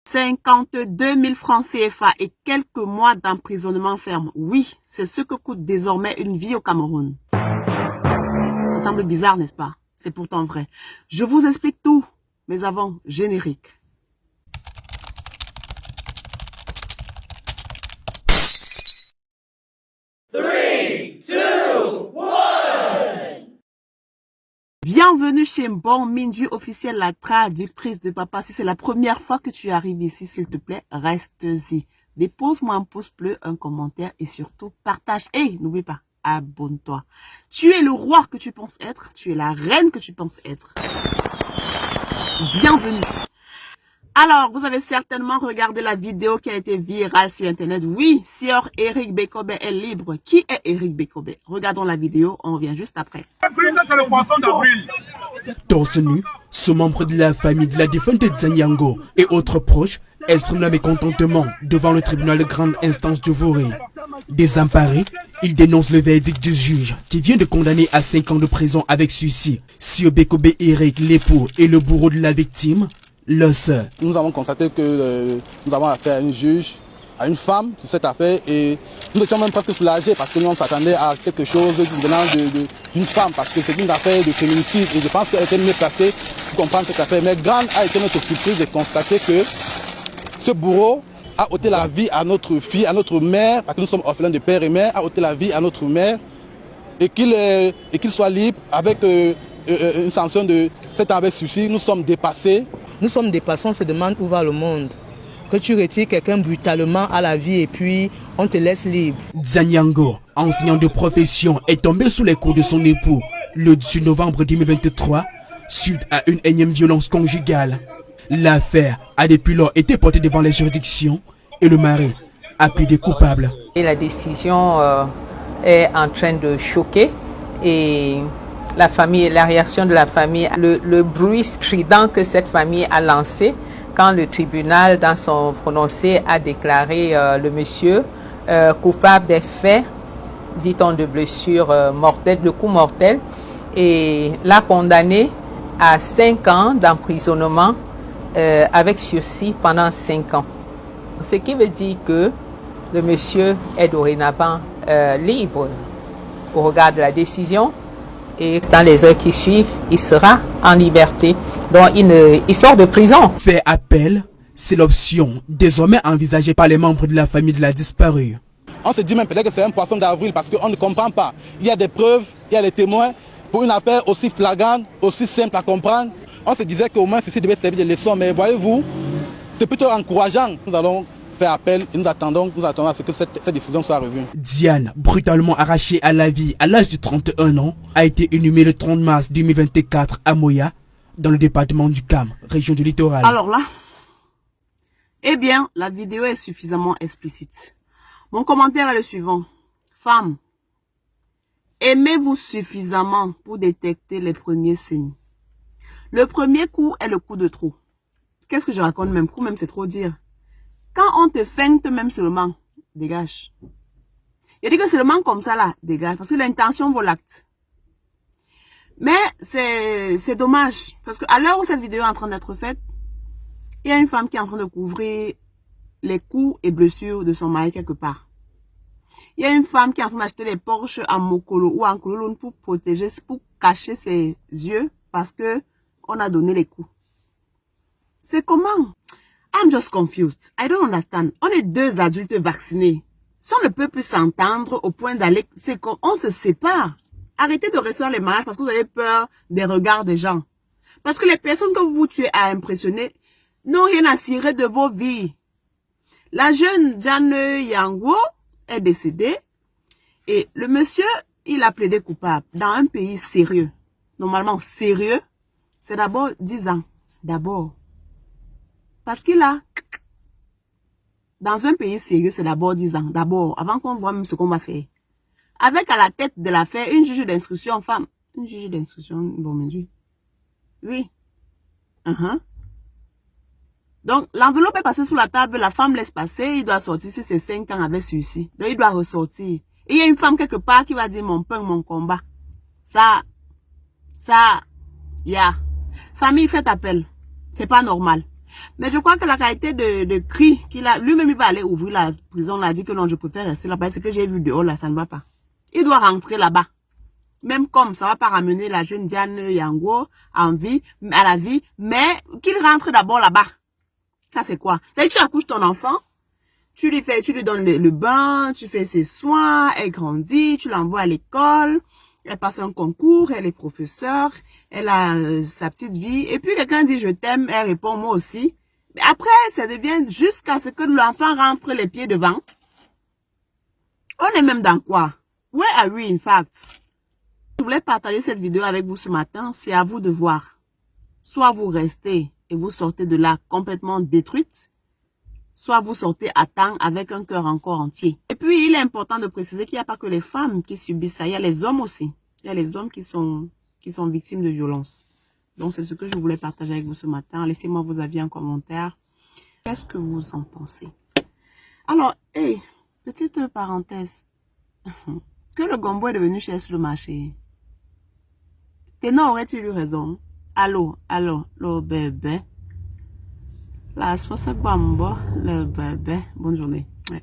52 000 francs CFA et quelques mois d'emprisonnement ferme. Oui, c'est ce que coûte désormais une vie au Cameroun. Ça semble bizarre, n'est-ce pas? C'est pourtant vrai. Je vous explique tout, mais avant, générique. Bienvenue chez Bon Minju officiel, la traductrice de papa. Si c'est la première fois que tu arrives ici, s'il te plaît, reste-y. Dépose-moi un pouce bleu, un commentaire et surtout partage. Et n'oublie pas, abonne-toi. Tu es le roi que tu penses être, tu es la reine que tu penses être. Bienvenue. Alors, vous avez certainement regardé la vidéo qui a été virale sur Internet. Oui, Sieur Eric Bekobe est libre. Qui est Eric Bekobe? Regardons la vidéo, on revient juste après. C'est le poisson d'avril. Torse nu, ce membre de la famille de la défunte Zanyango et autres proches expriment leur mécontentement devant le tribunal de grande instance de Voré. Désemparés, ils dénoncent le verdict du juge qui vient de condamner à 5 ans de prison avec sursis Sieur Bekobe Eric, l'époux et le bourreau de la victime, leur sœur. Nous avons constaté que nous avons affaire à une juge, à une femme sur cette affaire et nous étions même presque soulagés parce que nous on s'attendait à quelque chose venant d'une femme parce que c'est une affaire de féminicide et je pense qu'elle était mieux placée pour comprendre cette affaire. Mais grande a été notre surprise de constater que ce bourreau a ôté la vie à notre fille, à notre mère, parce que nous sommes orphelins de père et mère, a ôté la vie à notre mère et qu'il soit libre avec une sanction de 7 ans avec sursis. Nous sommes dépassés. Nous sommes dépassés, on se demande où va le monde. Que tu retires quelqu'un brutalement à la vie et puis on te laisse libre. Zanyango, enseignant de profession, est tombé sous les coups de son époux le 18 novembre 2023 suite à une énième violence conjugale. L'affaire a depuis lors été portée devant les juridictions et le mari a plaidé coupable. Et la décision est en train de choquer et la famille, la réaction de la famille, le bruit strident que cette famille a lancé quand le tribunal, dans son prononcé, a déclaré le monsieur coupable des faits, dit-on, de blessures mortelles, de coups mortels, et l'a condamné à 5 ans d'emprisonnement avec sursis pendant 5 ans. Ce qui veut dire que le monsieur est dorénavant libre au regard de la décision. Et dans les heures qui suivent, il sera en liberté. Donc, il sort de prison. Faire appel, c'est l'option désormais envisagée par les membres de la famille de la disparue. On se dit même peut-être que c'est un poisson d'avril parce qu'on ne comprend pas. Il y a des preuves, il y a des témoins. Pour une affaire aussi flagrante, aussi simple à comprendre, on se disait qu'au moins ceci devait servir de leçon. Mais voyez-vous, c'est plutôt encourageant. Nous allons faire appel et nous attendons à ce que cette décision soit revue. Diane, brutalement arrachée à la vie à l'âge de 31 ans, a été inhumée le 30 mars 2024 à Moya, dans le département du Cam, région du littoral. Alors là, eh bien, la vidéo est suffisamment explicite. Mon commentaire est le suivant. Femmes, aimez-vous suffisamment pour détecter les premiers signes? Le premier coup est le coup de trop. Qu'est-ce que je raconte même? Coup même, c'est trop dire. Quand on te feinte même seulement, dégage. Il dit que seulement comme ça là, dégage. Parce que l'intention vaut l'acte. Mais c'est dommage. Parce qu'à l'heure où cette vidéo est en train d'être faite, il y a une femme qui est en train de couvrir les coups et blessures de son mari quelque part. Il y a une femme qui est en train d'acheter les Porsche en Mokolo ou en Kololon pour protéger, pour cacher ses yeux parce que on a donné les coups. C'est comment? I'm just confused. I don't understand. On est 2 adultes vaccinés. Si on ne peut plus s'entendre au point d'aller, c'est qu'on se sépare. Arrêtez de rester dans les mariages parce que vous avez peur des regards des gens. Parce que les personnes que vous tuez à impressionner n'ont rien à cirer de vos vies. La jeune Diane Yango est décédée et le monsieur, il a plaidé coupable dans un pays sérieux. Normalement sérieux, c'est d'abord 10 ans. D'abord. Parce qu'il a, dans un pays sérieux, c'est d'abord 10 ans. D'abord, avant qu'on voit même ce qu'on va faire. Avec à la tête de l'affaire, une juge d'instruction femme. Une juge d'instruction, bon, mon Dieu. Oui. Donc, l'enveloppe est passée sous la table, la femme laisse passer, il doit sortir si c'est 5 ans avec celui-ci. Donc, il doit ressortir. Et il y a une femme quelque part qui va dire mon pain, mon combat. Ça, yeah. Famille, faites appel. C'est pas normal. Mais je crois que la qualité de cri qu'il a, lui-même il va aller ouvrir la prison, il a dit que non, je préfère rester là-bas. Ce que j'ai vu dehors là, ça ne va pas. Il doit rentrer là-bas. Même comme ça va pas ramener la jeune Diane Yango à la vie, mais qu'il rentre d'abord là-bas. Ça c'est quoi? C'est que tu accouches ton enfant, tu lui donnes le bain, tu fais ses soins, elle grandit, tu l'envoies à l'école, elle passe un concours, elle est professeure, elle a sa petite vie, et puis quelqu'un dit je t'aime, elle répond moi aussi. Mais après, ça devient jusqu'à ce que l'enfant rentre les pieds devant. On est même dans quoi? Where are we in fact? Je voulais partager cette vidéo avec vous ce matin, c'est à vous de voir. Soit vous restez et vous sortez de là complètement détruite, soit vous sortez à temps avec un cœur encore entier. Et puis, il est important de préciser qu'il n'y a pas que les femmes qui subissent ça, il y a les hommes aussi. Il y a les hommes qui sont victimes de violences. Donc, c'est ce que je voulais partager avec vous ce matin. Laissez-moi vos avis en commentaire. Qu'est-ce que vous en pensez? Alors, hey, petite parenthèse. Que le gombo est devenu cher sur le marché. Ténor aurait-il eu raison? Allô, le bébé. La sauce guambo, le bébé. Bonne journée. Ouais.